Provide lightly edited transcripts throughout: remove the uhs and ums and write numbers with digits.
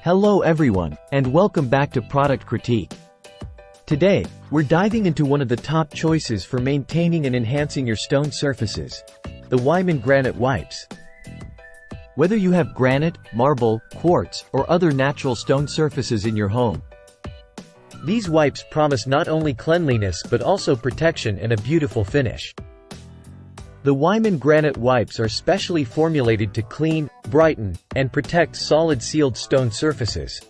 Hello everyone, and welcome back to Product Critique. Today, we're diving into one of the top choices for maintaining and enhancing your stone surfaces, the Weiman Granite Wipes. Whether you have granite, marble, quartz, or other natural stone surfaces in your home, these wipes promise not only cleanliness but also protection and a beautiful finish. The Weiman Granite Wipes are specially formulated to clean, brighten, and protect solid sealed stone surfaces.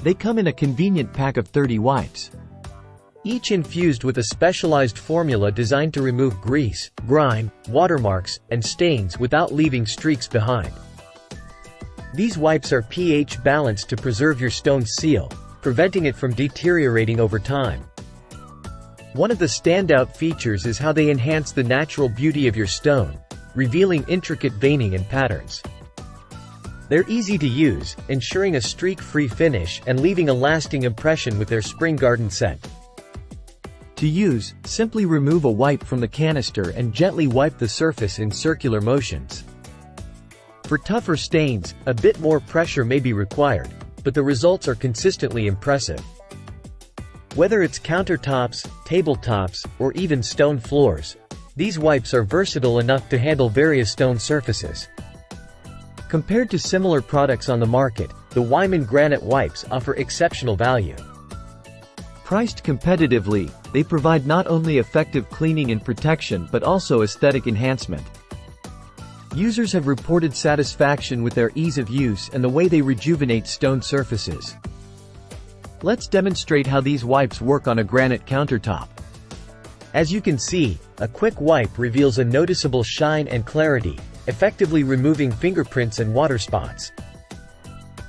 They come in a convenient pack of 30 wipes, each infused with a specialized formula designed to remove grease, grime, watermarks, and stains without leaving streaks behind. These wipes are pH balanced to preserve your stone's seal, preventing it from deteriorating over time. One of the standout features is how they enhance the natural beauty of your stone, revealing intricate veining and patterns. They're easy to use, ensuring a streak-free finish and leaving a lasting impression with their spring garden scent. To use, simply remove a wipe from the canister and gently wipe the surface in circular motions. For tougher stains, a bit more pressure may be required, but the results are consistently impressive. Whether it's countertops, tabletops, or even stone floors, these wipes are versatile enough to handle various stone surfaces. Compared to similar products on the market, the Weiman Granite Wipes offer exceptional value. Priced competitively, they provide not only effective cleaning and protection but also aesthetic enhancement. Users have reported satisfaction with their ease of use and the way they rejuvenate stone surfaces. Let's demonstrate how these wipes work on a granite countertop. As you can see, a quick wipe reveals a noticeable shine and clarity, effectively removing fingerprints and water spots.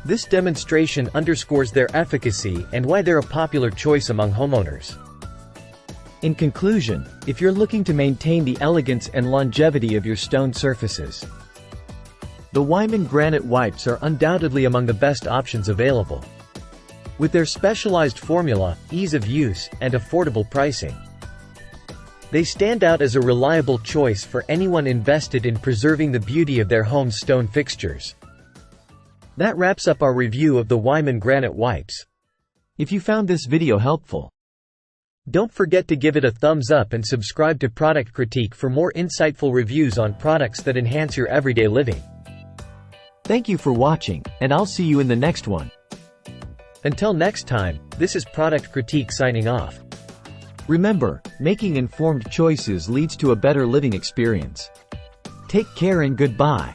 This demonstration underscores their efficacy and why they're a popular choice among homeowners. In conclusion, if you're looking to maintain the elegance and longevity of your stone surfaces, the Weiman Granite Wipes are undoubtedly among the best options available. With their specialized formula, ease of use, and affordable pricing, they stand out as a reliable choice for anyone invested in preserving the beauty of their home's stone fixtures. That wraps up our review of the Weiman Granite Wipes. If you found this video helpful, don't forget to give it a thumbs up and subscribe to Product Critique for more insightful reviews on products that enhance your everyday living. Thank you for watching, and I'll see you in the next one. Until next time, this is Product Critique signing off. Remember, making informed choices leads to a better living experience. Take care and goodbye.